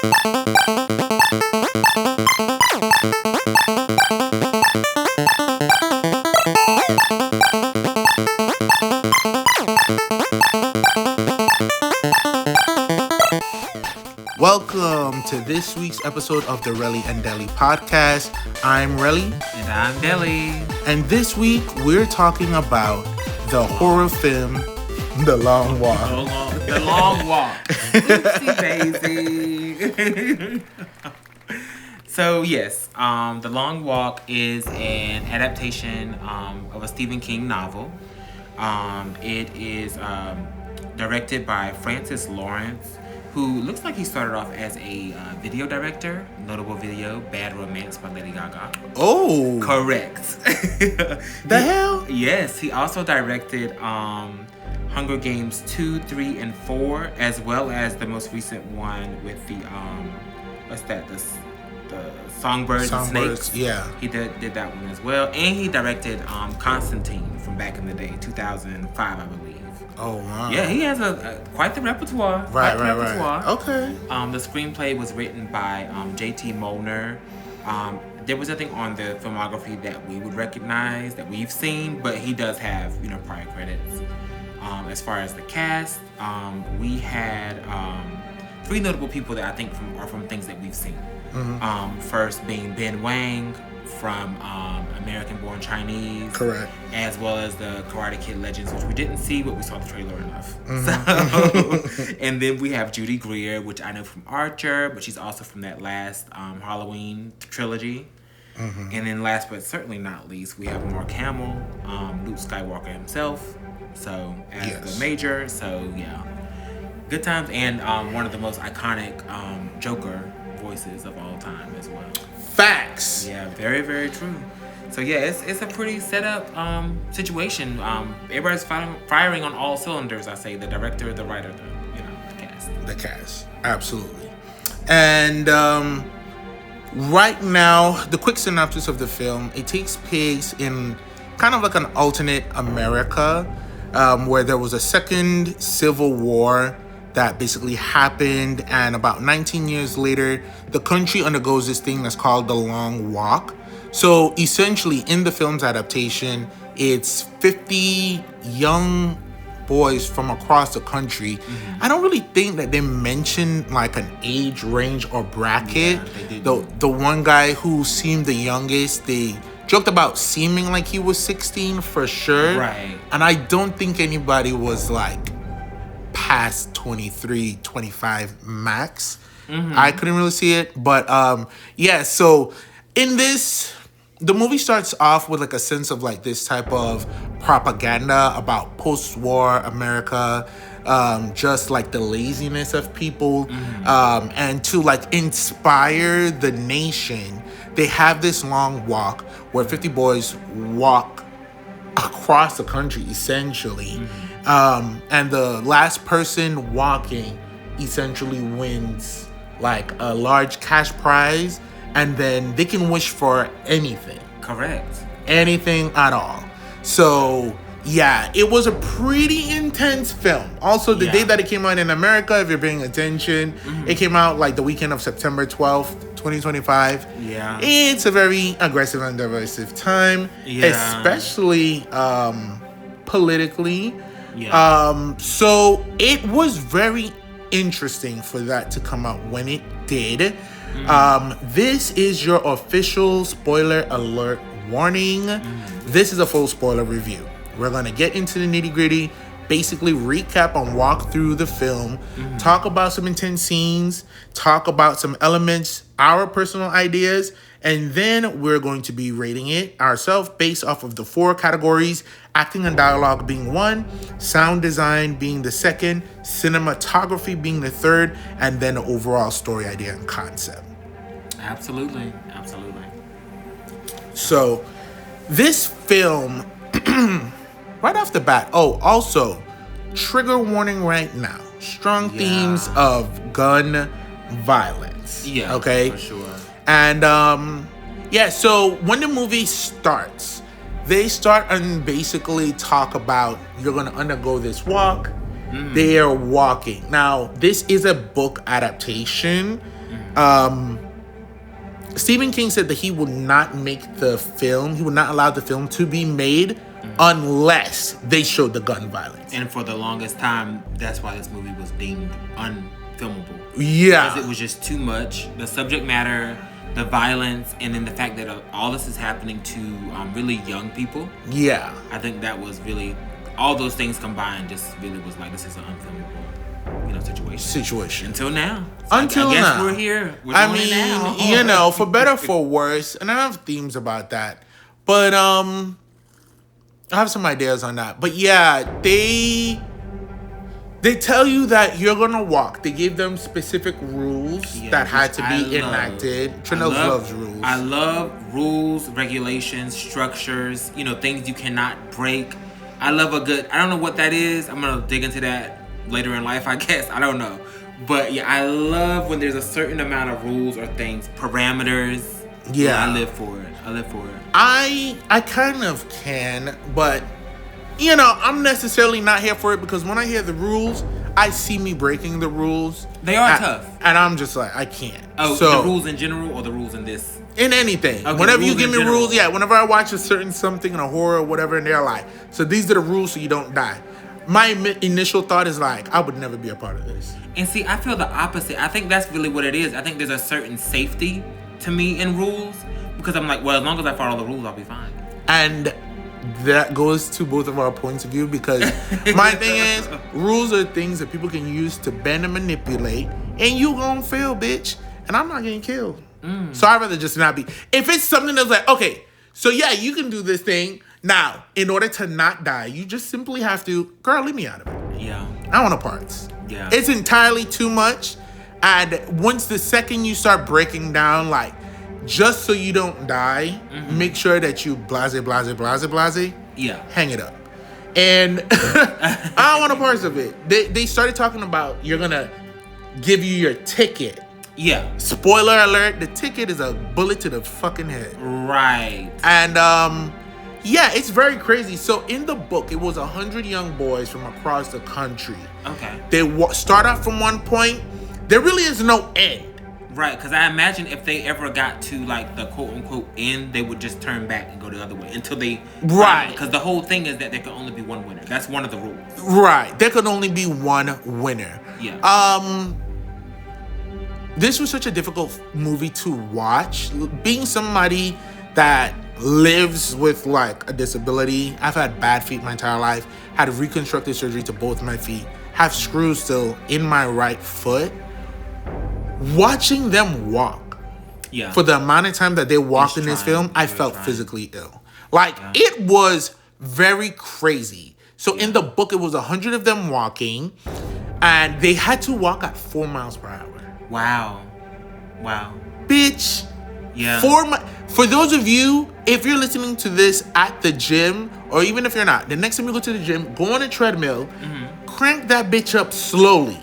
Welcome to this week's episode of the Relly and Deli podcast. I'm Relly. And I'm Deli. And this week we're talking about the horror film, The Long Walk. The Long Walk. Oopsie daisy. So yes, The Long Walk is an adaptation of a Stephen King novel. It is directed by Francis Lawrence, who looks like he started off as a video director. Notable video, Bad Romance by Lady Gaga. Oh. Correct. The hell? Yes, he also directed Hunger Games 2, 3, and 4, as well as the most recent one with the, what's that, the Songbirds and Snakes. Yeah. He did that one as well. And he directed Constantine from back in the day, 2005, I believe. Oh, wow. Yeah, he has quite the repertoire. Right. Okay. The screenplay was written by J.T. Molnar. There was nothing on the filmography that we would recognize, that we've seen, but he does have, prior credits. As far as the cast, we had three notable people that I think are from things that we've seen. Mm-hmm. First being Ben Wang from American Born Chinese. Correct. As well as the Karate Kid Legends, which we didn't see, but we saw the trailer enough. Mm-hmm. So, and then we have Judy Greer, which I know from Archer, but she's also from that last Halloween trilogy. Mm-hmm. And then last but certainly not least, we have Mark Hamill, Luke Skywalker himself. So as the Major, so yeah, good times, and one of the most iconic Joker voices of all time as well. Facts. Yeah, very, very true. So yeah, it's a pretty set up situation. Everybody's firing on all cylinders. I say the director, the writer, the cast. The cast, absolutely. And right now, the quick synopsis of the film: it takes place in kind of like an alternate America, where there was a second civil war that basically happened, and about 19 years later, the country undergoes this thing that's called the Long Walk. So essentially, in the film's adaptation, it's 50 young boys from across the country. Mm-hmm. I don't really think that they mention like an age range or bracket. Yeah, the one guy who seemed the youngest, they joked about seeming like he was 16 for sure. Right. And I don't think anybody was like past 23, 25 max. Mm-hmm. I couldn't really see it. But so in this, the movie starts off with like a sense of like this type of propaganda about post-war America, just like the laziness of people, mm-hmm. And to like inspire the nation, they have this long walk where 50 boys walk across the country essentially. Mm-hmm. And the last person walking essentially wins like a large cash prize, and then they can wish for anything. Correct. Anything at all. So yeah, it was a pretty intense film. Also, the day that it came out in America, if you're paying attention, mm-hmm. it came out like the weekend of September 12th, 2025. Yeah. It's a very aggressive and divisive time, especially politically. Yeah. So it was very interesting for that to come out when it did. Mm-hmm. This is your official spoiler alert warning. Mm-hmm. This is a full spoiler review. We're going to get into the nitty-gritty, basically recap and walk through the film, mm-hmm. talk about some intense scenes, talk about some elements, our personal ideas, and then we're going to be rating it ourselves based off of the 4 categories: acting and dialogue being 1, sound design being the 2nd, cinematography being the 3rd, and then overall story idea and concept. Absolutely. So, this film, right off the bat, also, trigger warning right now. Strong themes of gun violence. Yeah, okay? For sure. And, so when the movie starts, they start and basically talk about you're going to undergo this walk. They are walking. Now, this is a book adaptation. Stephen King said that he will not make the film, he will not allow the film to be made unless they showed the gun violence. And for the longest time, that's why this movie was deemed unfilmable. Yeah. Because it was just too much. The subject matter, the violence, and then the fact that all this is happening to really young people. Yeah. I think that was really, all those things combined just really was like, this is an unfilmable, situation. Until now. So Until I guess now. We're here. We're I doing mean, it now. for better or for worse, and I have themes about that. But I have some ideas on that. But yeah, they tell you that you're gonna walk. They gave them specific rules that had to be enacted. Trinell loves rules. I love rules, regulations, structures, things you cannot break. I love a good, I don't know what that is. I'm gonna dig into that later in life, I guess. I don't know. But yeah, I love when there's a certain amount of rules or things, parameters. Yeah, I live for it. I kind of can, but I'm necessarily not here for it because when I hear the rules, I see me breaking the rules. They are tough. And I'm just like, I can't. Oh, so, the rules in general or the rules in this? In anything. Okay, whenever you give me rules, whenever I watch a certain something in a horror or whatever, and they're like, so these are the rules so you don't die. My initial thought is like, I would never be a part of this. And see, I feel the opposite. I think that's really what it is. I think there's a certain safety to me in rules because I'm like, well, as long as I follow the rules, I'll be fine. And that goes to both of our points of view because my thing is, rules are things that people can use to bend and manipulate, and you gonna fail, bitch. And I'm not getting killed. So I'd rather just not be. If it's something that's like, okay, so yeah, you can do this thing. Now, in order to not die, you just simply have to, girl, leave me out of it. Yeah. I want no parts. Yeah. It's entirely too much. And once the second you start breaking down, like, just so you don't die, make sure that you blase. Yeah. Hang it up. And I don't want no parts of it. They started talking about you're going to give you your ticket. Yeah. Spoiler alert, the ticket is a bullet to the fucking head. Right. And, yeah, it's very crazy. So in the book, it was 100 young boys from across the country. Okay. They start off from one point. There really is no end. Right, because I imagine if they ever got to like the quote-unquote end, they would just turn back and go the other way until they... Right. Because the whole thing is that there can only be one winner. That's one of the rules. Right. There can only be one winner. Yeah. This was such a difficult movie to watch. Being somebody that lives with like a disability, I've had bad feet my entire life, had reconstructive surgery to both my feet, have screws still in my right foot. Watching them walk for the amount of time that they walked in this film, I felt physically ill. Like, it was very crazy. So in the book, it was 100 of them walking, and they had to walk at 4 miles per hour. Wow. Bitch. Yeah. For those of you, if you're listening to this at the gym, or even if you're not, the next time you go to the gym, go on a treadmill, crank that bitch up slowly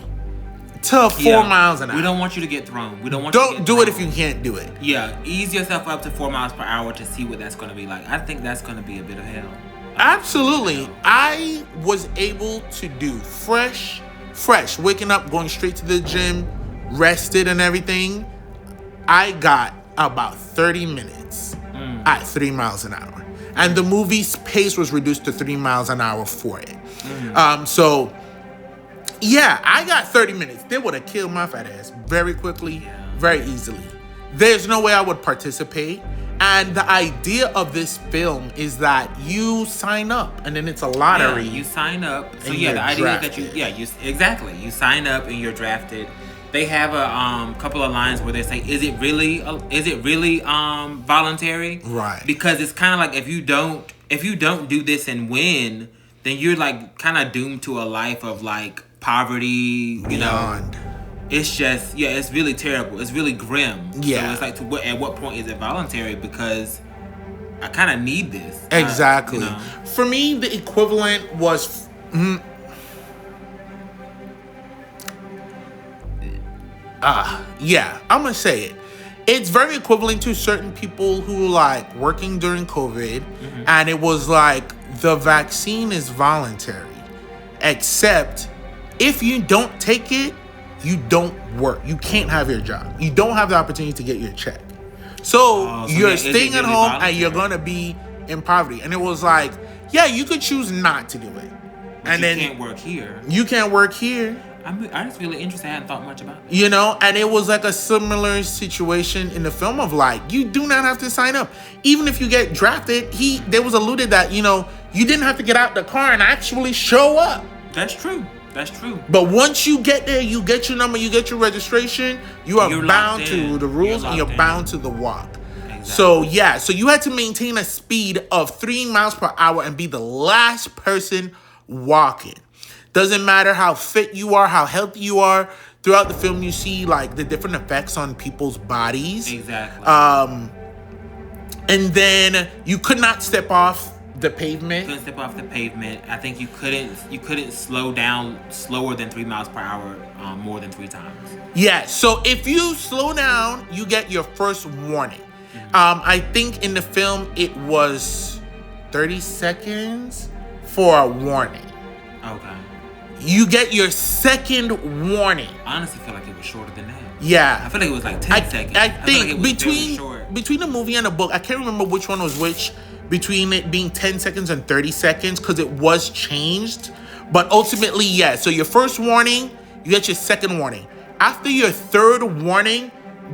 to 4 miles an hour. We don't want you to get thrown. We don't want Don't you to get do thrown. it if you can't do it. Yeah, ease yourself up to 4 miles per hour to see what that's going to be like. I think that's going to be a bit of hell. Absolutely. I was able to do fresh, waking up, going straight to the gym, rested and everything. I got about 30 minutes at 3 miles an hour. And the movie's pace was reduced to 3 miles an hour for it. So, yeah, I got 30 minutes. They would have killed my fat ass very quickly, very easily. There's no way I would participate. And the idea of this film is that you sign up and then it's a lottery. Yeah, you sign up. So the idea is that you sign up and you're drafted. They have a couple of lines where they say, "Is it really voluntary?" Right. Because it's kind of like if you don't do this and win, then you're like kind of doomed to a life of like poverty. Beyond. It's just it's really terrible. It's really grim. Yeah. So it's like at what point is it voluntary? Because I kind of need this. Exactly. For me, the equivalent was. I'm gonna say it. It's very equivalent to certain people who like working during COVID, and it was like the vaccine is voluntary, except if you don't take it, you don't work. You can't have your job. You don't have the opportunity to get your check. So you're staying at home and you're going to be in poverty. And it was like, yeah, you could choose not to do it. But you can't work here. You can't work here. I'm just really interested. I hadn't thought much about it. You know, and it was like a similar situation in the film of like, you do not have to sign up. Even if you get drafted, there was alluded that, you know, you didn't have to get out the car and actually show up. That's true. That's true. But once you get there, you get your number, you get your registration, you're bound to the rules and you're bound to the walk. Exactly. So yeah, so you had to maintain a speed of 3 miles per hour and be the last person walking. Doesn't matter how fit you are, how healthy you are. Throughout the film, you see like the different effects on people's bodies. Exactly. And then you could not step off the pavement. Couldn't step off the pavement. I think you couldn't slow down slower than 3 miles per hour more than 3 times. Yeah. So if you slow down, you get your first warning. I think in the film it was 30 seconds for a warning. Okay. You get your second warning. I honestly feel like it was shorter than that. Yeah. I feel like it was like 10 seconds. I think between the movie and the book, I can't remember which one was which, between it being 10 seconds and 30 seconds, because it was changed. But ultimately, yeah. So your first warning, you get your second warning. After your third warning,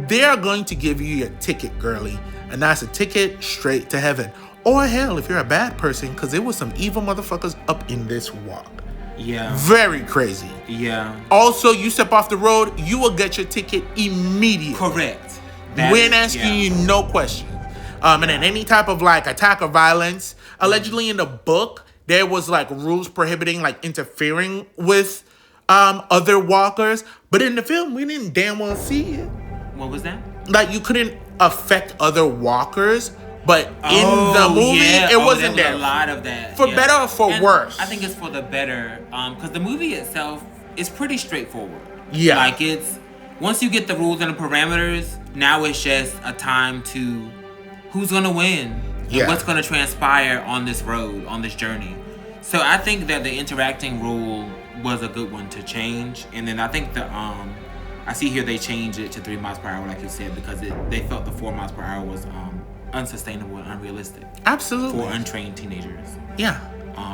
they are going to give you your ticket, girly. And that's a ticket straight to heaven. Or hell, if you're a bad person, because there was some evil motherfuckers up in this walk. Yeah. Very crazy. Yeah. Also, you step off the road, you will get your ticket immediately. Correct. When asking you no questions. And then any type of like attack or violence. Allegedly in the book, there was like rules prohibiting like interfering with other walkers. But in the film, we didn't damn well see it. What was that? Like you couldn't affect other walkers. But in the movie, it wasn't there. A lot of that. For better or for worse? I think it's for the better. Because the movie itself is pretty straightforward. Yeah. Like once you get the rules and the parameters, now it's just a time to who's going to win. And what's going to transpire on this road, on this journey. So I think that the interacting rule was a good one to change. And then I think I see here they changed it to 3 miles per hour, like you said, because they felt the 4 miles per hour was unsustainable and unrealistic. Absolutely. For untrained teenagers. Yeah.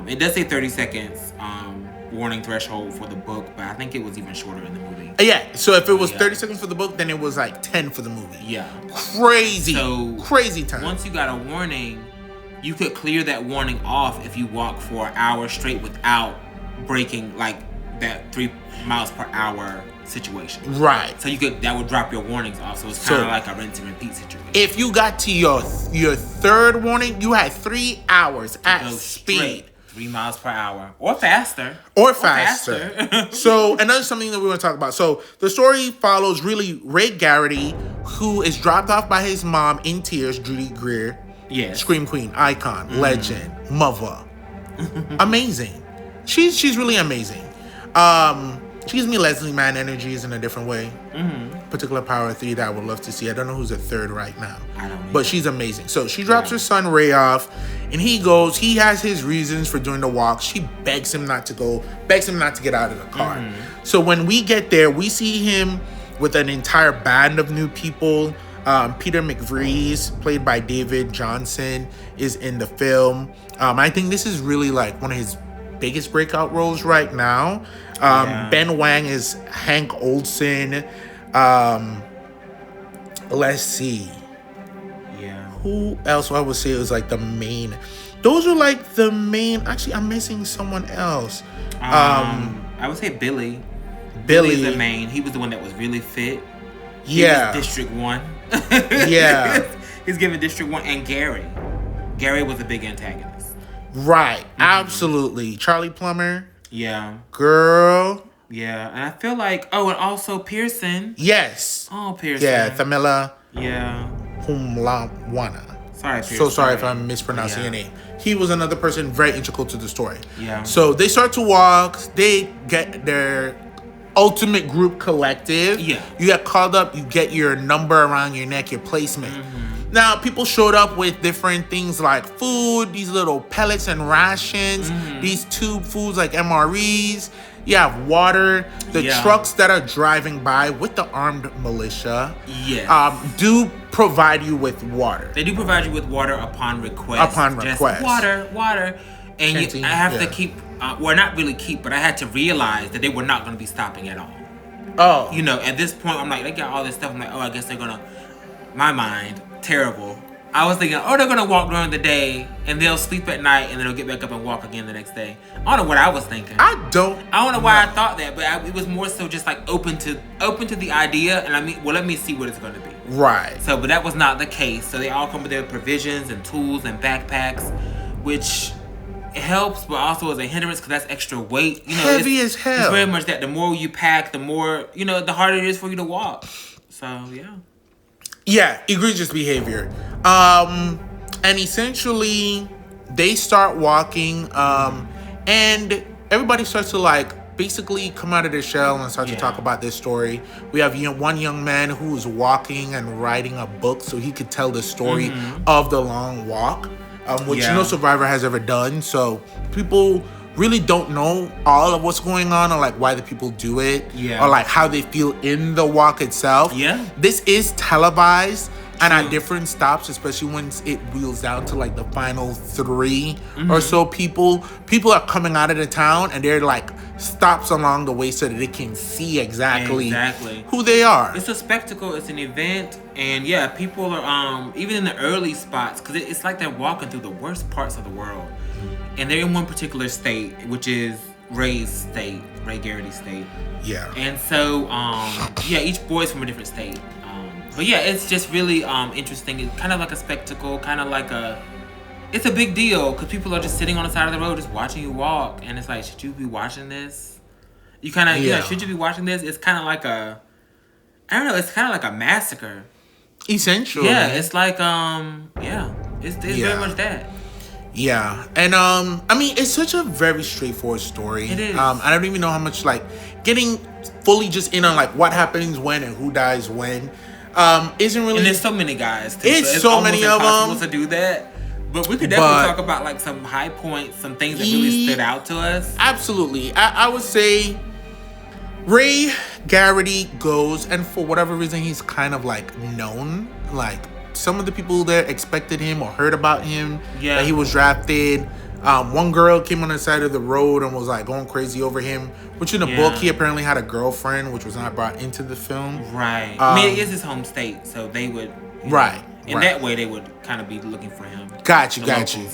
It does say 30 seconds warning threshold for the book, but I think it was even shorter in the movie. Yeah. So if it was 30 seconds for the book, then it was like 10 for the movie. Yeah. Crazy. So crazy time. Once you got a warning, you could clear that warning off if you walk for an hour straight without breaking like that 3 miles per hour situation. Right. So that would drop your warnings off. So it's kind of like a rinse and repeat situation. If you got to your third warning, you had 3 hours at speed. Straight, 3 miles per hour. Or faster. So another something that we want to talk about. So the story follows really Ray Garrity, who is dropped off by his mom in tears, Judy Greer. Yes. Scream queen, icon, legend, mother. Amazing. She's really amazing. She gives me Leslie Mann energies in a different way. Particular power 3 that I would love to see. I don't know who's the third right now. I don't know. But she's amazing. So she drops her son Ray off, and he goes. He has his reasons for doing the walk. She begs him not to go, begs him not to get out of the car. So when we get there, we see him with an entire band of new people. Peter McVries, played by David Johnson, is in the film. I think this is really like one of his biggest breakout roles right now. Ben Wang is Hank Olsen. Let's see. Yeah. Who else I would say was like the main? Those are like the main. Actually, I'm missing someone else. I would say Billy. Billy's the main. He was the one that was really fit. He was District 1. Yeah. He's given District 1 and Gary. Gary was a big antagonist. Right. Absolutely. Charlie Plummer. Yeah. Girl. Yeah. And I feel like, and also Pearson. Yes. Oh, Pearson. Yeah, Thamila. Yeah. Humlawana. Sorry, Pearson. So sorry if I'm mispronouncing your name. He was another person very integral to the story. Yeah. So they start to walk. They get their ultimate group collective. Yeah. You get called up. You get your number around your neck, your placement. Now, people showed up with different things like food, these little pellets and rations, these tube foods like MREs. You have water. The Yeah. trucks that are driving by with the armed militia, Yes. do provide you with water. They do provide you with water upon request. Upon Just request. water. And Canteen, I have to yeah. keep, well, not really keep, but I had to realize that they were not going to be stopping at all. Oh, You know, at this point, I'm like, they got all this stuff. I'm like, oh, I guess they're going to, my mind, terrible. I was thinking, oh, they're going to walk during the day and they'll sleep at night and then they'll get back up and walk again the next day. I don't know what I was thinking. I don't know why know. I thought that, but it was more so just like open to the idea. And I mean, well, let me see what it's going to be. Right. So, but that was not the case. So they all come with their provisions and tools and backpacks, which helps, but also is a hindrance because that's extra weight. You know, Heavy as hell. It's very much that the more you pack, the more, the harder it is for you to walk. So, yeah. Yeah, egregious behavior. And essentially, they start walking, and everybody starts to like basically come out of their shell and start to talk about this story. We have one young man who is walking and writing a book so he could tell the story of the long walk, which no survivor has ever done. So people really don't know all of what's going on or like why the people do it or like how they feel in the walk itself. Yeah. This is televised and at different stops, especially once it wheels down to like the final 3 or so people are coming out of the town and they're like stops along the way so that they can see exactly who they are. It's a spectacle. It's an event. And yeah, people are, even in the early spots, because it's like they're walking through the worst parts of the world. And they're in one particular state, which is Ray Garrity's state. Yeah. And so, each boy's from a different state. But yeah, it's just really interesting. It's kind of like a spectacle, it's a big deal because people are just sitting on the side of the road just watching you walk. And it's like, should you be watching this? You kind of, should you be watching this? It's kind of like I don't know, it's kind of like a massacre. Essentially. Yeah, it's like, it's very much that. Yeah, and I mean, it's such a very straightforward story. It is. I don't even know how much like getting fully just in on like what happens when and who dies when. Isn't really. And there's so many guys. Too, it's so many of them to do that. But we could definitely talk about like some high points, some things that really stood out to us. Absolutely, I would say Ray Garrity goes, and for whatever reason, he's kind of like known. Like some of the people that expected him or heard about him, that he was drafted. One girl came on the side of the road and was like going crazy over him. Which in the book, he apparently had a girlfriend, which was not brought into the film. Right. I mean, it is his home state, so they would. In that way, they would kind of be looking for him. Got you.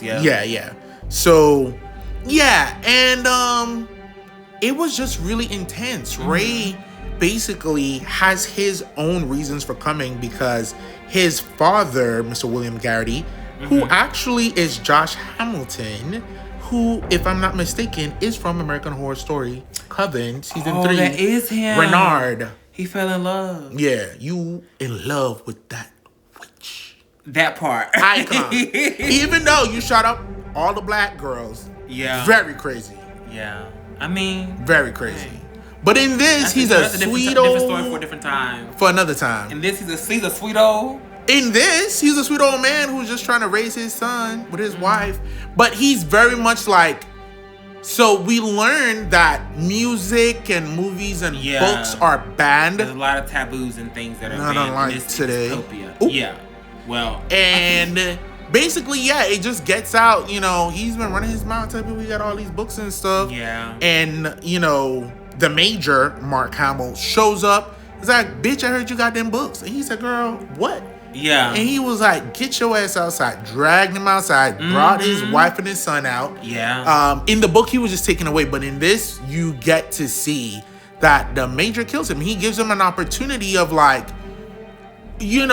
Yeah. So, yeah, and it was just really intense. Ray basically has his own reasons for coming because his father, Mr. William Garrity, who actually is Josh Hamilton, who, if I'm not mistaken, is from American Horror Story Coven season 3. That is him. Renard. He fell in love. Yeah, you in love with that witch. That part. Icon. Even though you shot up all the black girls. Yeah. Very crazy. Yeah. I mean. Very crazy. But in this, he's a sweet old... different story for a different time. For another time. In this, he's a sweet old... In this, he's a sweet old man who's just trying to raise his son with his wife. But he's very much like... So we learned that music and movies and books are banned. There's a lot of taboos and things that are not banned unlike in this today. dystopia. Ooh. Yeah. Well... And... Basically, it just gets out, he's been running his mouth telling people we got all these books and stuff. Yeah. And, the major, Mark Hamill, shows up. He's like, bitch, I heard you got them books. And he said, girl, what? Yeah. And he was like, get your ass outside. Dragged him outside. Brought his wife and his son out. Yeah. In the book, he was just taken away. But in this, you get to see that the major kills him. He gives him an opportunity of like, you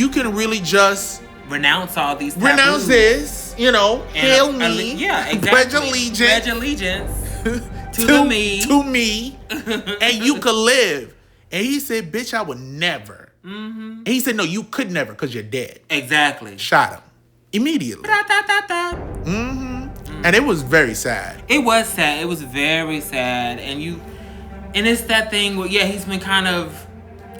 can really just... Renounce all these taboos. Renounce this, hail me. Yeah, exactly. Pledge allegiance to me. To me. And you could live. And he said, bitch, I would never. And he said, no, you could never because you're dead. Exactly. Shot him. Immediately. And it was very sad. It was sad. It was very sad. And it's that thing where, he's been kind of...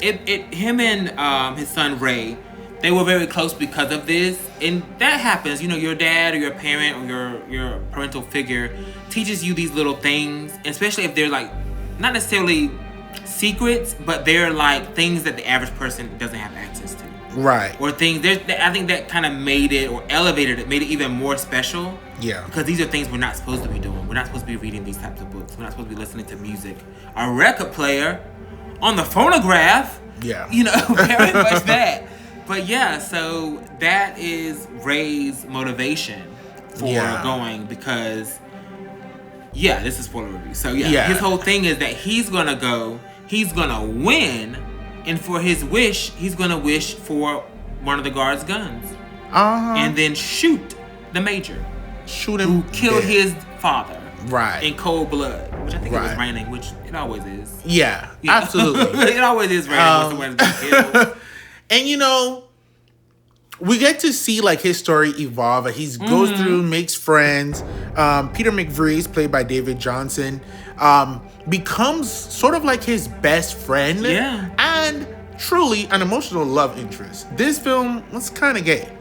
Him and his son, Ray... They were very close because of this. And that happens. Your dad or your parent or your parental figure teaches you these little things. Especially if they're like not necessarily secrets, but they're like things that the average person doesn't have access to. Right. Or things, I think that kind of made it, or elevated it, made it even more special. Yeah. Because these are things we're not supposed to be doing. We're not supposed to be reading these types of books. We're not supposed to be listening to music. A record player on the phonograph. Yeah. You know, very much that. But yeah, so that is Ray's motivation for going, because, yeah, this is spoiler review. So yeah, his whole thing is that he's going to go, he's going to win, and for his wish, he's going to wish for one of the guards' guns. And then shoot the major. Shoot him. Who killed his father. Right. In cold blood. Which I think it was raining, which it always is. Yeah, absolutely. It always is raining when someone's been killed. And you know, we get to see like his story evolve. He goes through, makes friends. Peter McVries, played by David Johnson, becomes sort of like his best friend. Yeah. And truly an emotional love interest. This film was kind of gay.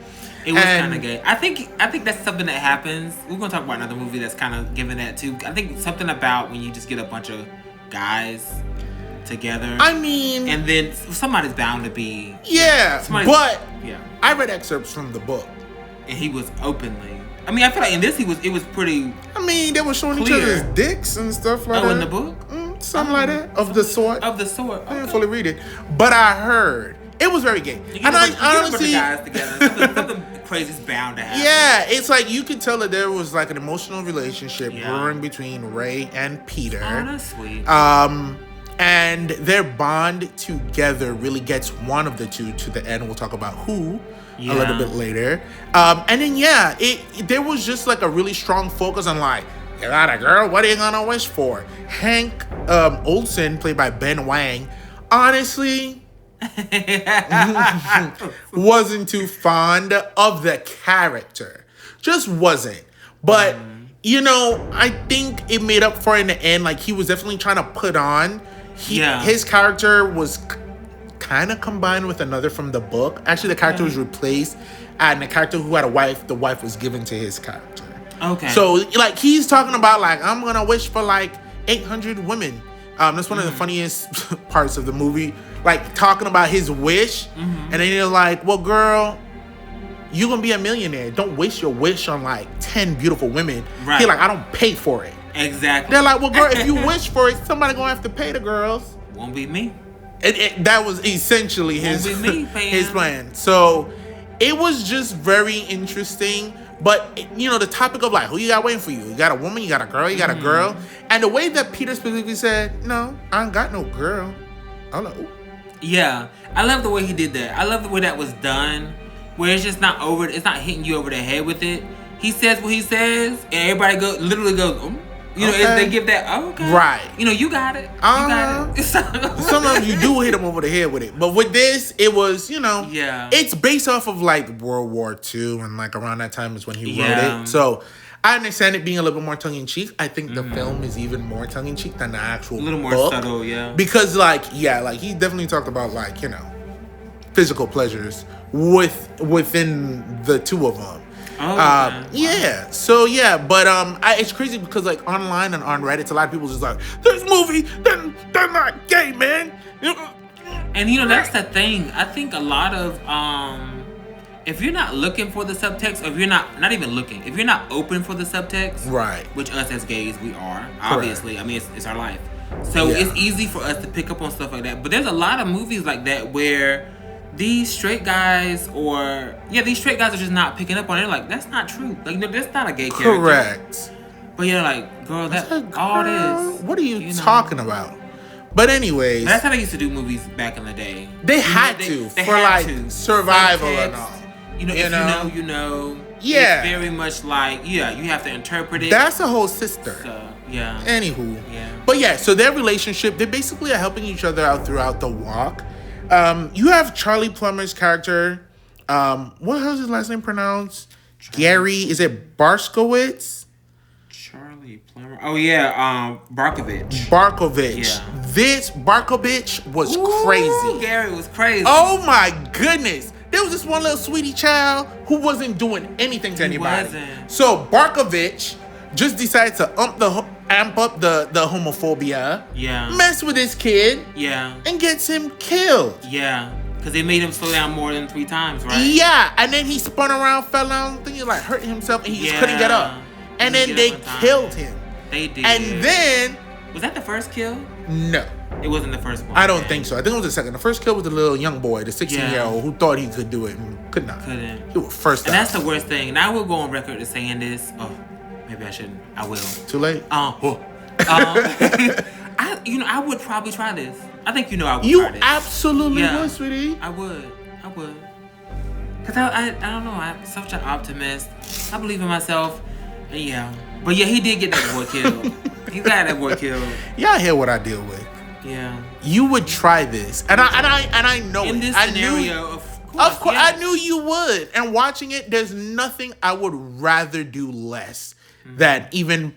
It was kind of gay. I think that's something that happens. We're going to talk about another movie that's kind of giving that too. I think something about when you just get a bunch of guys together. I mean... And then somebody's bound to be... Yeah, but... Yeah. I read excerpts from the book. And he was openly... I mean, I feel like in this it was pretty... I mean, they were showing clear. Each other's dicks and stuff like that. Oh, in the book? Something like that. Of the sort. Of the sort. I didn't fully read it. But I heard... It was very gay. And I honestly... guys together. Something crazy's bound to happen. Yeah, it's like you could tell that there was like an emotional relationship brewing between Ray and Peter. Oh, that's sweet. And their bond together really gets one of the two to the end. We'll talk about who a little bit later. And then there was just like a really strong focus on like, you got a girl, what are you gonna wish for? Hank Olsen, played by Ben Wang, honestly wasn't too fond of the character. Just wasn't. But you know, I think it made up for it in the end. Like, he was definitely trying to put on. His character was kind of combined with another from the book. Actually, the character was replaced, and the character who had a wife, the wife was given to his character. Okay. So, like, he's talking about, like, I'm gonna wish for, like, 800 women. That's one of the funniest parts of the movie. Like, talking about his wish, and then you're like, well, girl, you're gonna be a millionaire. Don't waste your wish on, like, 10 beautiful women. Right. He's like, I don't pay for it. Exactly. They're like, well, girl, if you wish for it, somebody gonna have to pay the girls. Won't be me. That was essentially his plan. So it was just very interesting. But, you know, the topic of like, who you got waiting for you? You got a woman, you got a girl, you got a girl. And the way that Peter specifically said, no, I ain't got no girl. I'm like, ooh. Yeah. I love the way he did that. I love the way that was done. Where it's just not it's not hitting you over the head with it. He says what he says, and everybody literally goes, oh. You know, they give that, okay. Right. You know, you got it. You got it. Sometimes you do hit them over the head with it. But with this, it was, you know, it's based off of like World War II, and like around that time is when he wrote it. So I understand it being a little bit more tongue-in-cheek. I think the film is even more tongue-in-cheek than the actual book. A little more subtle, yeah. Because like he definitely talked about like, you know, physical pleasures within the two of them. Yeah. So yeah, but it's crazy because like online and on Reddit, a lot of people just like, this movie, they're not gay, man. And you know, that's the thing. I think a lot of if you're not looking for the subtext, or if you're not even looking, if you're not open for the subtext, right? Which us as gays we are, obviously. I mean, it's our life, so it's easy for us to pick up on stuff like that. But there's a lot of movies like that where these straight guys are just not picking up on it. They're like, that's not true. Like, no, that's not a gay character. Correct. But yeah, like, girl, that's all it is. What are you talking about? But anyways, that's how they used to do movies back in the day. They had to for like survival and all. You know, if you know. Yeah. It's very much like, you have to interpret it. That's a whole sister. So, yeah. Anywho. Yeah. But yeah, so their relationship, they basically are helping each other out throughout the walk. You have Charlie Plummer's character. What hell's his last name pronounced? Gary. Is it Barskowitz? Charlie Plummer. Oh yeah, Barkovich. Yeah. This Barkovich was crazy. Gary was crazy. Oh my goodness. There was this one little sweetie child who wasn't doing anything to anybody. Wasn't. So Barkovich just decided to ump the amp up the homophobia. Yeah. Mess with this kid. Yeah. And gets him killed. Yeah. Because they made him slow down more than 3 times, right? Yeah. And then he spun around, fell down, thinking like hurt himself, and he just couldn't get up. And then they killed him. They did. And then... Was that the first kill? No. It wasn't the first one. I don't think so. I think it was the second. The first kill was the little young boy, the 16-year-old who thought he could do it and could not. Couldn't. He was first And that's the worst thing. And I will go on record to saying this. Oh, maybe I shouldn't. I will. Too late? I would probably try this. I think I would you try this. You absolutely would, sweetie. I would. Because I don't know. I'm such an optimist. I believe in myself. And yeah. But yeah, he did get that boy killed. He got that boy killed. Y'all hear what I deal with. Yeah. You would try this. And I know in it. This scenario, of course, yes. I knew you would. And watching it, there's nothing I would rather do less than even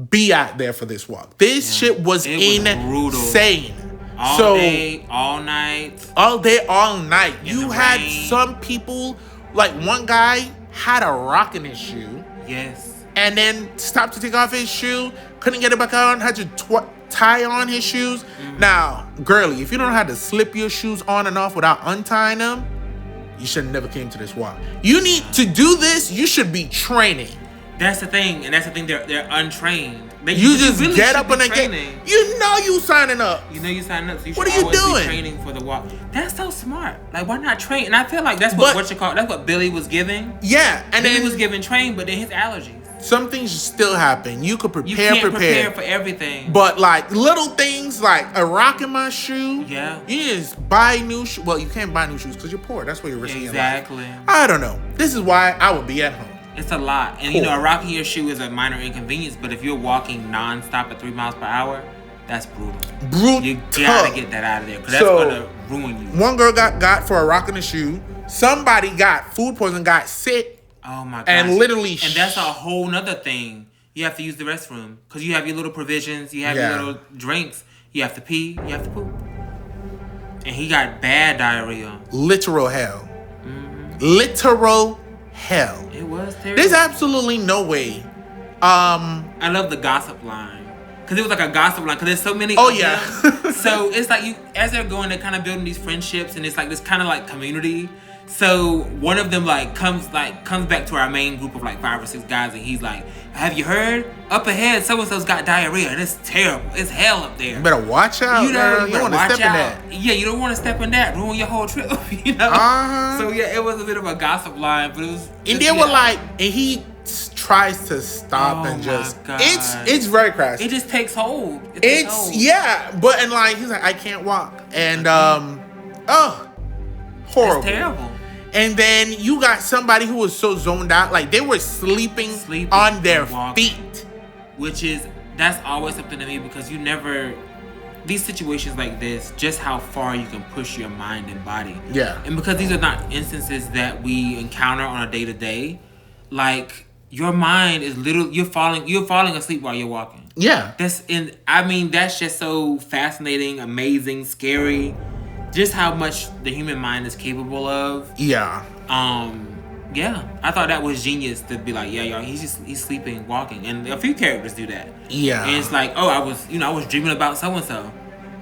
be out there for this walk. This shit was insane. All day, all night. All day, all night. You had rain. some people, like one guy had a rock in his shoe. Yes. And then stopped to take off his shoe, couldn't get it back on, had to tie on his shoes. Now, girly, if you don't know how to slip your shoes on and off without untying them, you should have never came to this walk. You need to do this, you should be training. That's the thing, and that's the thing, they're untrained. You just really get up and get. You know you signing up. You know you signing up. So you what should are you doing? Be training for the walk. That's so smart. Like, why not train? And I feel like that's that's what Billy was giving. Yeah, and Billy then was giving train, but then his allergies. Some things still happen. You could prepare. You can't prepare for everything. But like little things like a rock in my shoe. Yeah. You just buy new shoes. Well, you can't buy new shoes because you're poor. That's where you're risking your life. Exactly. I don't know. This is why I would be at home. It's a lot. And a rock in your shoe is a minor inconvenience, but if you're walking non-stop at 3 miles per hour, that's brutal. You gotta get that out of there because that's gonna ruin you. One girl got for a rock in the shoe. Somebody got food poisoning, got sick. Oh my god! And literally, and that's a whole nother thing. You have to use the restroom because you have your little provisions, you have your little drinks. You have to pee, you have to poop. And he got bad diarrhea. Literal hell. Literal hell. It was terrible. There's absolutely no way. I love the gossip line because it was like a gossip line because there's so many. Oh yeah. So it's like as they're going, they're kind of building these friendships, and it's like this kind of like community. So one of them comes back to our main group of 5 or 6 guys, and he's like, "Have you heard? Up ahead, so and so's got diarrhea, and it's terrible. It's hell up there. You better watch out. You don't want to step in that. Yeah, you don't want to step in that. Ruin your whole trip. So yeah, it was a bit of a gossip line, but it was. And they were and he tries to stop and just. God. It's very crass. It just takes hold. But he's like, I can't walk, and horrible. It's terrible. And then you got somebody who was so zoned out, they were sleeping on their feet. That's always something to me because you never, these situations like this, just how far you can push your mind and body. Yeah. And because these are not instances that we encounter on a day to day, your mind is literally, you're falling asleep while you're walking. Yeah. That's just so fascinating, amazing, scary. Just how much the human mind is capable of. Yeah. I thought that was genius to be like, y'all, he's sleeping, walking, and a few characters do that. Yeah. And it's like, I was dreaming about so and so.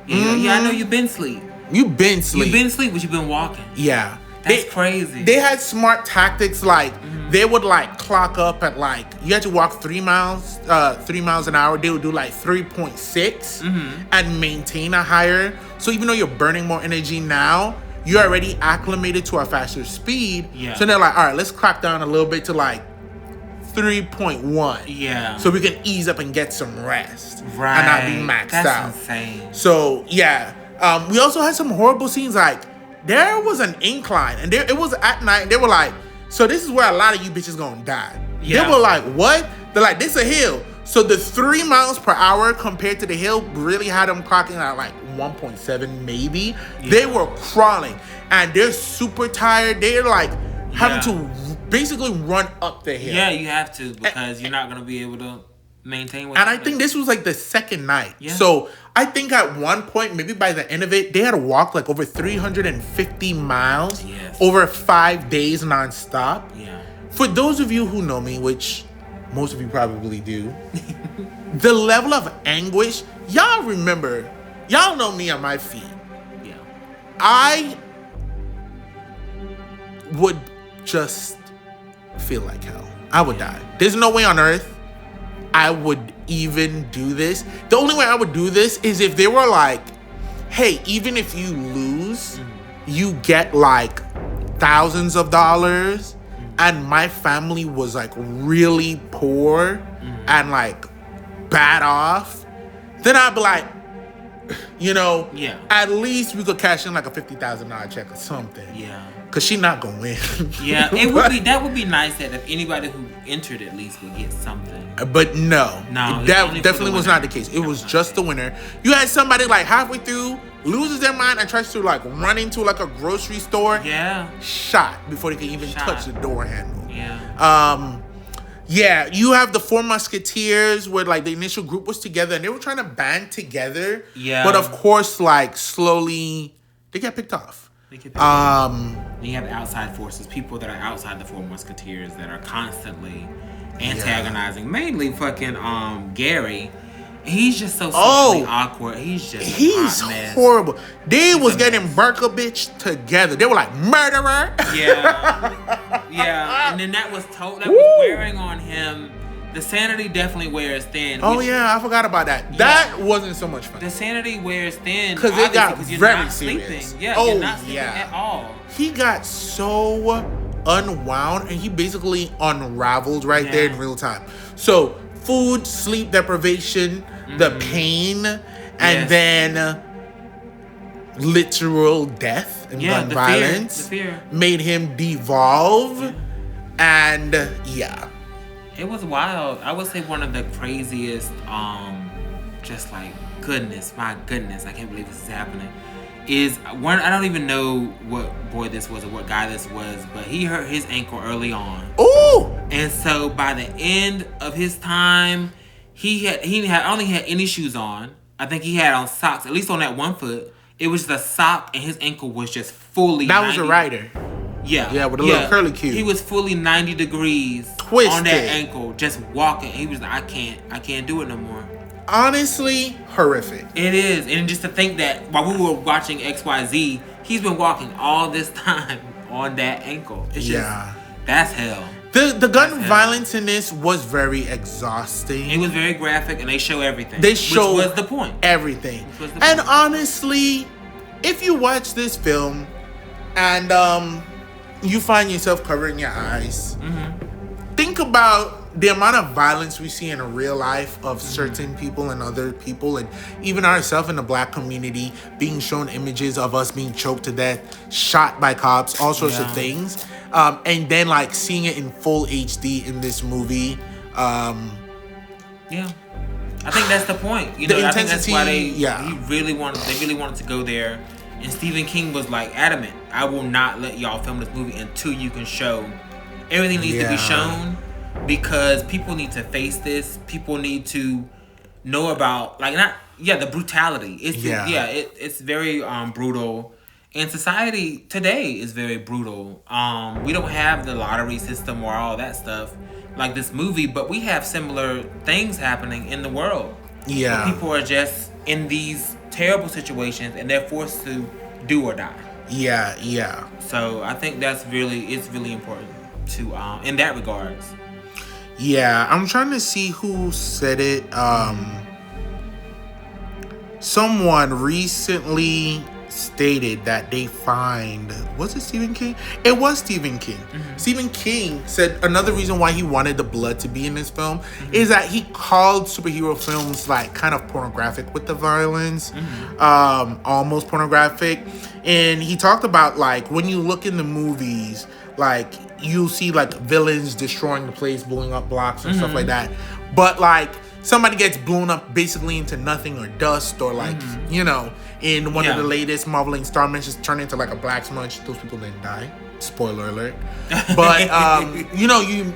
I know you've been asleep. You've been asleep. But you've been walking. Yeah. That's crazy. They had smart tactics they would clock up at you had to walk 3 miles an hour. They would do 3.6 and maintain a higher. So even though you're burning more energy now, you're already acclimated to a faster speed. Yeah. So they're all right, let's crack down a little bit to 3.1. Yeah. So we can ease up and get some rest. Right. And not be maxed out. That's insane. So yeah. We also had some horrible scenes there was an incline, and it was at night, and they were so this is where a lot of you bitches gonna die. Yeah. They were what? They're this a hill. So the 3 miles per hour compared to the hill really had them clocking at 1.7 maybe. Yeah. They were crawling, and they're super tired. They're having to basically run up the hill. Yeah, you have to because you're not gonna be able to maintain what. And I think this was the second night. Yeah. So I think at one point, maybe by the end of it, they had to walk over 350 miles over 5 days nonstop. Yeah. For those of you who know me, which most of you probably do. The level of anguish, y'all remember, y'all know me on my feet. Yeah. I would just feel like hell. I would die. There's no way on earth I would even do this. The only way I would do this is if they were like, hey, even if you lose, you get like thousands of dollars, and my family was like really poor and like bad off, then I'd be like, at least we could cash in like a $50,000 check or something. Yeah. Cause she not gonna win. Yeah, that would be nice that if anybody who entered at least would get something. But no, that definitely was not the case. It was just the winner. You had somebody like halfway through loses their mind and tries to like run into like a grocery store. Yeah. Shot before they can even touch the door handle. Yeah. Yeah, you have the Four Musketeers where like the initial group was together and they were trying to band together. Yeah. But of course, like slowly they get picked off. You have outside forces, people that are outside the Four Musketeers that are constantly antagonizing. Mainly fucking Gary. He's just so socially awkward. He's a hot horrible. They was getting Berkovich together. They were like murderer. Yeah. Yeah. And then that was was wearing on him. The sanity definitely wears thin. Oh yeah, I forgot about that. Yeah. That wasn't so much fun. The sanity wears thin because it got very serious. Sleeping. Yeah, you're not sleeping at all. He got so unwound and he basically unraveled right there in real time. So food, sleep deprivation, the pain, and then literal death and gun violence made him devolve. And it was wild. I would say one of the craziest, just like, my goodness, I can't believe this is happening, is one, I don't even know what boy this was or what guy this was, but he hurt his ankle early on. Ooh! And so by the end of his time, he only had any shoes on. I think he had on socks, at least on that one foot. It was the sock and his ankle was just fully That was a rider. Yeah, with a little curly cue. He was fully 90 degrees twisted on that ankle, just walking. He was like, I can't do it no more. Honestly, horrific. It is, and just to think that while we were watching XYZ, he's been walking all this time on that ankle. It's just, that's hell. The gun violence in this was very exhausting. It was very graphic, and they show everything. Which was the point. Everything. And honestly, if you watch this film and you find yourself covering your eyes, think about the amount of violence we see in real life of certain people and other people, and even ourselves in the black community being shown images of us being choked to death, shot by cops, all sorts of things. And then like seeing it in full HD in this movie. I think that's the point. You know, I think that's why they really wanted to go there. And Stephen King was like adamant, I will not let y'all film this movie until you can show everything needs to be shown, because people need to face this. People need to know about the brutality. It's very brutal. And society today is very brutal. We don't have the lottery system or all that stuff like this movie, but we have similar things happening in the world. Yeah. Where people are just in these terrible situations and they're forced to do or die. Yeah. So I think it's really important to in that regards. Yeah, I'm trying to see who said it. Someone recently stated that they find, was it Stephen King? It was Stephen King. Stephen King said another reason why he wanted the blood to be in this film is that he called superhero films like kind of pornographic with the violence, almost pornographic. And he talked about like when you look in the movies, like you'll see like villains destroying the place, blowing up blocks and stuff like that. But like somebody gets blown up basically into nothing or dust, or like, in one of the latest Marvel installments, just turned into like a black smudge. Those people didn't die. Spoiler alert. But, you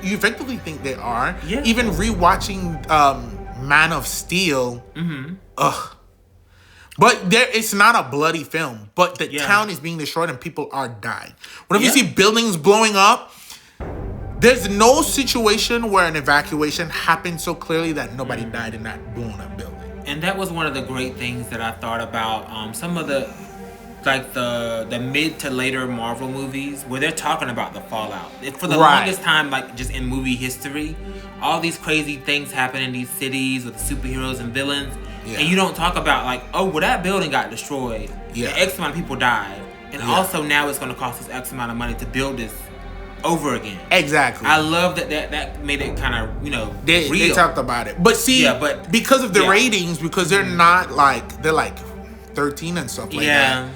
effectively think they are. Yeah. Even rewatching Man of Steel, But it's not a bloody film. But the town is being destroyed and people are dying. Whenever you see buildings blowing up, There's no situation where an evacuation happened so clearly that nobody died in that blown up building. And that was one of the great things that I thought about some of the mid to later Marvel movies where they're talking about the fallout. For the longest time, like just in movie history, all these crazy things happen in these cities with superheroes and villains, and you don't talk about like, oh, well, that building got destroyed, and X amount of people died, and also now it's going to cost us X amount of money to build this over again. Exactly. I love that made it kind of, real. They talked about it. But see, but because of the ratings, because they're not like, they're like 13 and stuff like that.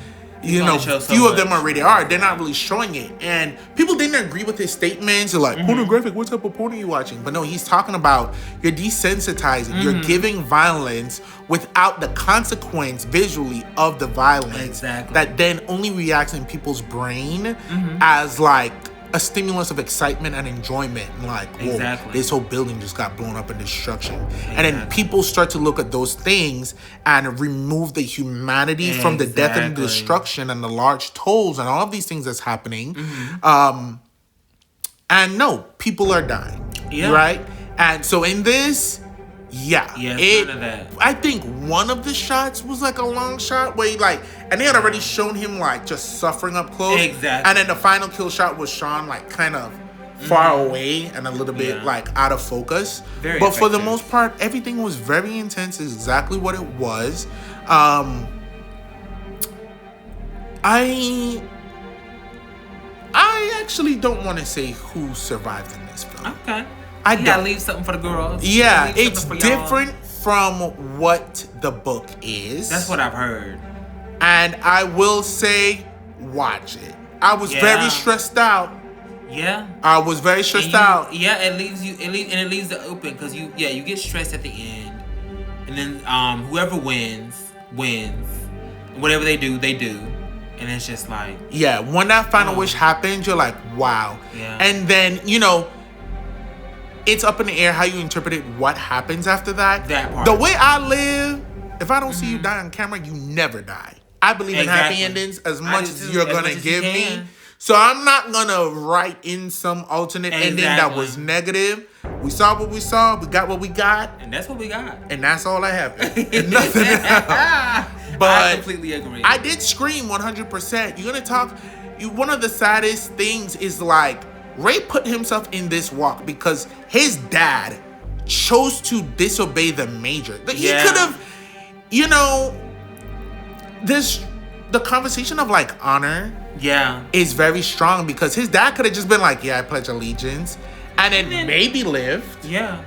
Few of them are rated R. They're not really showing it. And people didn't agree with his statements. They're like, pornographic, what type of porn are you watching? But no, he's talking about you're desensitizing. You're giving violence without the consequence visually of the violence. Exactly. That then only reacts in people's brain as like a stimulus of excitement and enjoyment. Like, whoa, this whole building just got blown up in destruction. And then people start to look at those things and remove the humanity from the death and the destruction and the large tolls and all of these things that's happening. And no, people are dying. Right? And so in this, none of that. I think one of the shots was like a long shot where he like, and they had already shown him like just suffering up close. Exactly. And then the final kill shot was Sean like kind of far away and a little bit like out of focus. Very but effective. For the most part, everything was very intense. Is exactly what it was. I actually don't want to say who survived in this film. Okay. I gotta leave something for the girls. Yeah, it's different from what the book is. That's what I've heard. And I will say, watch it. I was very stressed out. Yeah. I was very stressed out. Yeah, it leaves it open because you get stressed at the end, and then whoever wins. Whatever they do, and it's just like when that final wish happens, you're like, wow. Yeah. And then it's up in the air how you interpreted what happens after that. That part. The way I live, if I don't see you die on camera, you never die. I believe in happy endings as much as you're gonna give me. So I'm not gonna write in some alternate ending that was negative. We saw what we saw. We got what we got. And that's what we got. And that's all I have. And nothing else. But I completely agree. I did scream 100%. You're gonna talk. One of the saddest things is like Ray put himself in this walk because his dad chose to disobey the major. He could have, the conversation of like honor is very strong because his dad could have just been like, I pledge allegiance, and then maybe lived. Yeah.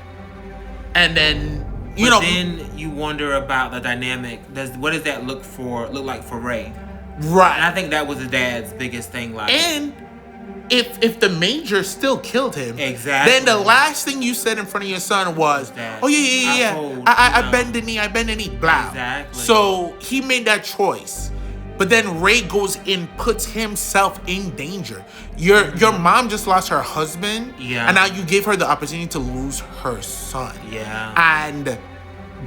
And then, then you wonder about the dynamic. What does that look like for Ray? Right. And I think that was the dad's biggest thing. Like, and if the major still killed him, then the last thing you said in front of your son was, I bend the knee, blah. Exactly. So he made that choice. But then Ray goes in, puts himself in danger. Your mom just lost her husband. Yeah. And now you gave her the opportunity to lose her son. Yeah. And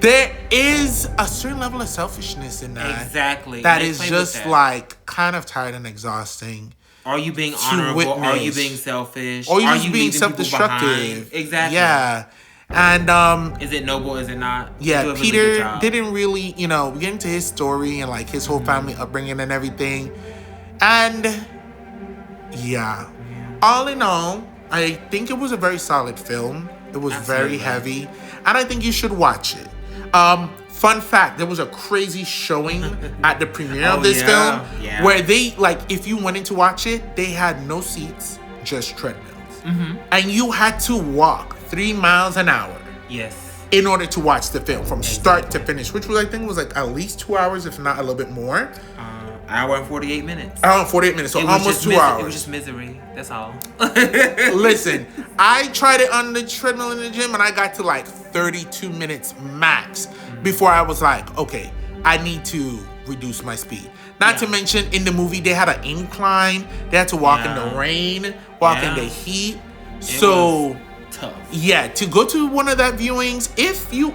there is a certain level of selfishness in that. Exactly. That is just like kind of tired and exhausting. Are you being honorable? Are you being selfish? Or are you being self-destructive? Exactly. Yeah. And is it noble? Is it not? Yeah, Peter didn't really, we get into his story and like his whole family upbringing and everything. And all in all, I think it was a very solid film. It was very heavy, and I think you should watch it. Fun fact, there was a crazy showing at the premiere of this film where they, like, if you went in to watch it, they had no seats, just treadmills. And you had to walk 3 miles an hour. Yes. In order to watch the film from start to finish, which was, I think, was like at least 2 hours, if not a little bit more. Hour and 48 minutes. Hour and 48 minutes, so almost 2 hours. It was just misery. That's all. Listen, I tried it on the treadmill in the gym, and I got to like 32 minutes max before I was like, okay, I need to reduce my speed. Not to mention, in the movie, they had an incline. They had to walk in the rain, walk in the heat. It was tough. Yeah, to go to one of that viewings, if you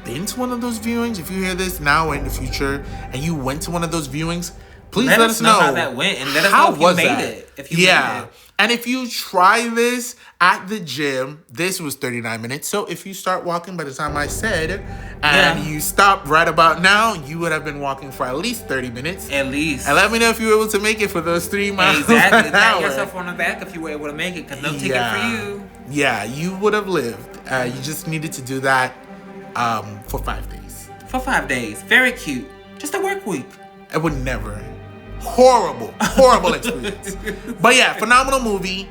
been to one of those viewings, if you hear this now or in the future, and you went to one of those viewings, Please let us know how that went, and let us how know if was you made that? it. If you made it. And if you try this at the gym, this was 39 minutes. So if you start walking by the time I said, and you stop right about now, you would have been walking for at least 30 minutes. At least. And let me know if you were able to make it for those 3 miles. Exactly. Pat yourself on the back if you were able to make it, because no ticket for you. Yeah, you would have lived. You just needed to do that for 5 days. For 5 days. Very cute. Just a work week. I would never. Horrible experience. But yeah, phenomenal movie.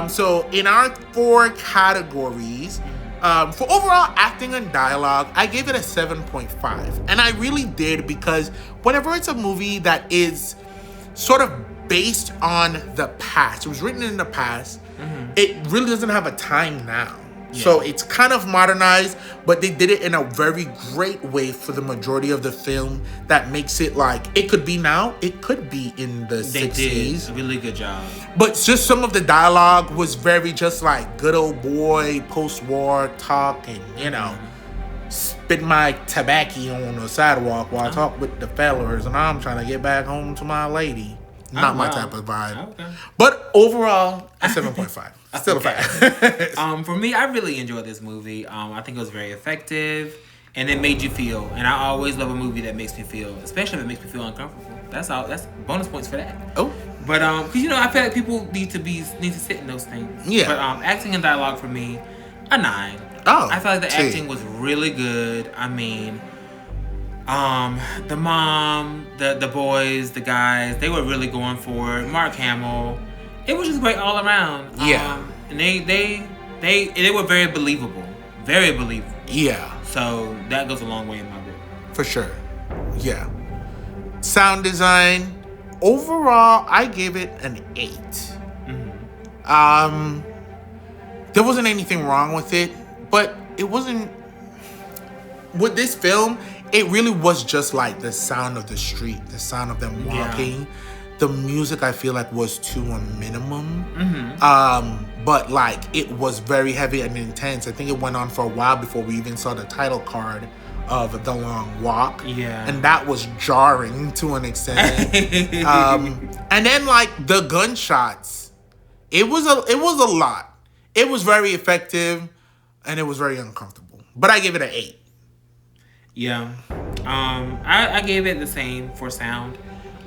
So in our 4 categories, for overall acting and dialogue, I gave it a 7.5. And I really did, because whenever it's a movie that is sort of based on the past, it was written in the past, it really doesn't have a time now. Yeah. So it's kind of modernized, but they did it in a very great way for the majority of the film that makes it like, it could be now, it could be in the 60s. They did a really good job. But just some of the dialogue was very just like good old boy, post-war talk, and, you know, spit my tobacco on the sidewalk while I talk with the fellas, and I'm trying to get back home to my lady. Not my type of vibe. Okay. But overall, a 7.5. Still a 5. For me, I really enjoyed this movie. I think it was very effective, and it made you feel. And I always love a movie that makes me feel, especially if it makes me feel uncomfortable. That's all. That's bonus points for that. Oh. But because I feel like people need to sit in those things. Yeah. But acting and dialogue for me, a 9. Oh. I feel like the acting was really good. I mean, the mom, the boys, the guys, they were really going for it. Mark Hamill, it was just great all around. Yeah. And they were very believable. Very believable. Yeah. So that goes a long way in my book. For sure. Yeah. Sound design, overall, I gave it an 8. There wasn't anything wrong with it, but it wasn't. With this film, it really was just like the sound of the street, the sound of them walking. Yeah. The music, I feel like, was to a minimum. But like, it was very heavy and intense. I think it went on for a while before we even saw the title card of The Long Walk. Yeah. And that was jarring to an extent. And then like the gunshots, it was a lot. It was very effective, and it was very uncomfortable. But I give it an 8. Yeah. I gave it the same for sound.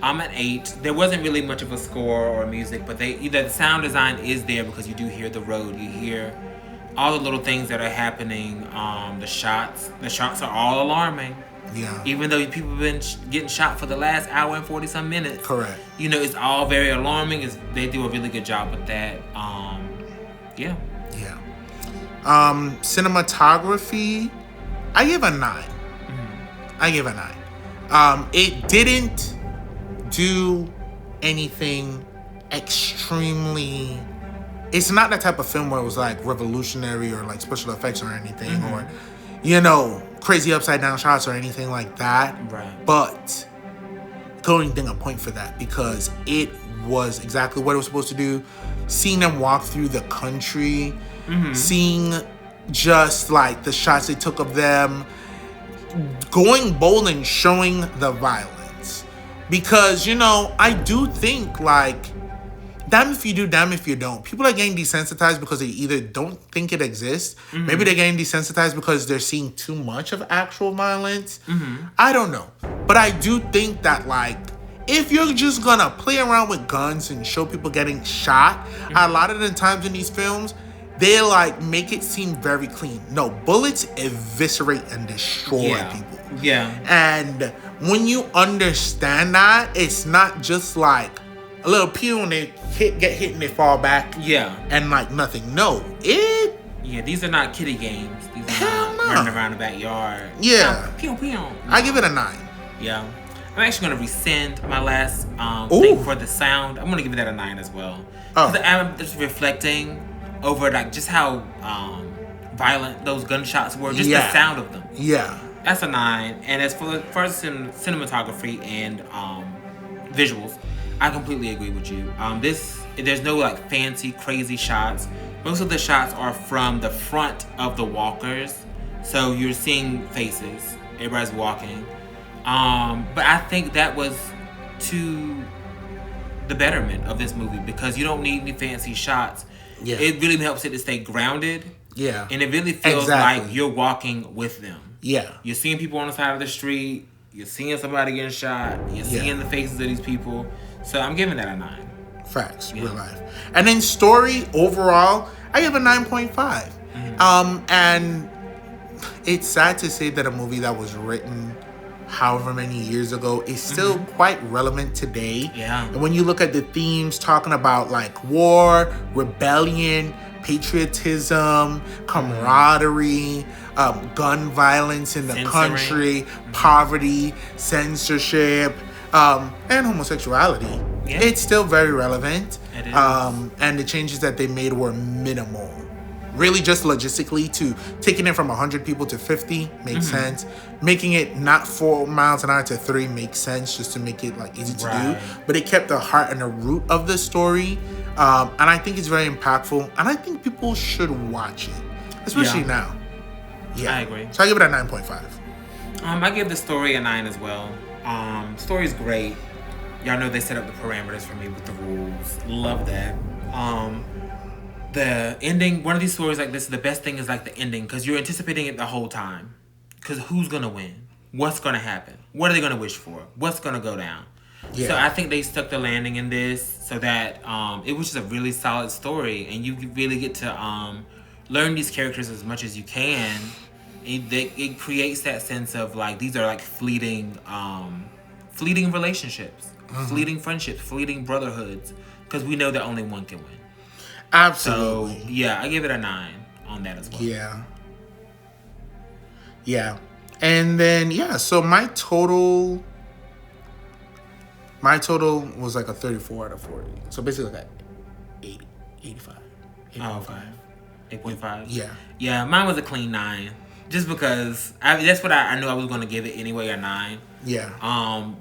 I'm at 8. There wasn't really much of a score or music, but the sound design is there because you do hear the road. You hear all the little things that are happening. The shots are all alarming. Yeah. Even though people have been getting shot for the last hour and 40-some minutes. Correct. It's all very alarming. They do a really good job with that. Yeah. Yeah. Cinematography, I give a 9. I give a 9. It didn't do anything extremely. It's not that type of film where it was like revolutionary or like special effects or anything, or crazy upside down shots or anything like that. Right. But couldn't ding a point for that because it was exactly what it was supposed to do. Seeing them walk through the country, seeing just like the shots they took of them going bold and showing the violence. Because, I do think, like, damn if you do, damn if you don't. People are getting desensitized because they either don't think it exists. Maybe they're getting desensitized because they're seeing too much of actual violence. I don't know. But I do think that, like, if you're just gonna play around with guns and show people getting shot, a lot of the times in these films, they like make it seem very clean. No, bullets eviscerate and destroy people. Yeah. And when you understand that, it's not just like a little pew and they get hit and they fall back. Yeah. And like nothing. No, yeah, these are not kiddie games. These are not running around the backyard. Yeah. Pew, pew. No. I give it a 9. Yeah. I'm actually going to rescind my last thing for the sound. I'm going to give that a 9 as well. I'm just reflecting over like just how violent those gunshots were, just the sound of them. Yeah. That's a 9. And as for cinematography and visuals, I completely agree with you. There's no like fancy, crazy shots. Most of the shots are from the front of the walkers. So you're seeing faces. Everybody's walking. But I think that was to the betterment of this movie because you don't need any fancy shots. Yeah. It really helps it to stay grounded. Yeah. And it really feels like you're walking with them. Yeah. You're seeing people on the side of the street. You're seeing somebody getting shot. You're seeing the faces of these people. So I'm giving that a 9. Facts. Real life. And then story, overall, I give a 9.5. And it's sad to say that a movie that was written however many years ago is still quite relevant today. Yeah. And when you look at the themes talking about like war, rebellion, patriotism, camaraderie, gun violence in the country, poverty, censorship, and homosexuality, it's still very relevant. It is. And the changes that they made were minimal. Really just logistically to taking it from 100 people to 50 makes sense. Making it not 4 miles an hour to 3 makes sense just to make it like easy to do. But it kept the heart and the root of the story. And I think it's very impactful. And I think people should watch it. Especially now. Yeah. I agree. So I give it a 9.5. I give the story a 9 as well. Story's great. Y'all know they set up the parameters for me with the rules. Love that. The ending, one of these stories like this, the best thing is like the ending because you're anticipating it the whole time. Because who's going to win? What's going to happen? What are they going to wish for? What's going to go down? Yeah. So I think they stuck the landing in this so that it was just a really solid story. And you really get to learn these characters as much as you can. It creates that sense of like, these are like fleeting relationships, fleeting friendships, fleeting brotherhoods. Because we know that only one can win. Absolutely. So, yeah, I give it a 9 on that as well. Yeah. And then, so my total was like a 34 out of 40. So basically like 80, 85. 8.5. 8.5? Yeah. Yeah, mine was a clean 9. Just because that's what I knew I was going to give it anyway, a 9. Yeah.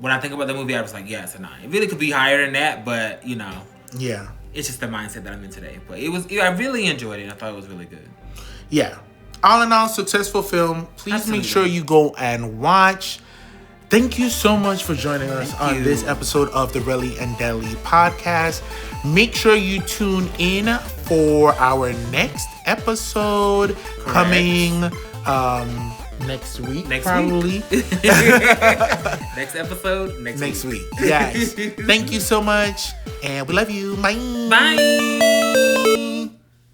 When I think about the movie, I was like, yeah, it's a 9. It really could be higher than that, but, you know. Yeah. It's just the mindset that I'm in today. But I really enjoyed it. I thought it was really good. Yeah. All in all, successful film. Please make sure you go and watch. Thank you so much for joining us on this episode of the Relly and Deli podcast. Make sure you tune in for our next episode coming next week. Next episode next week. Yes. Thank you so much. And we love you. Bye. Bye.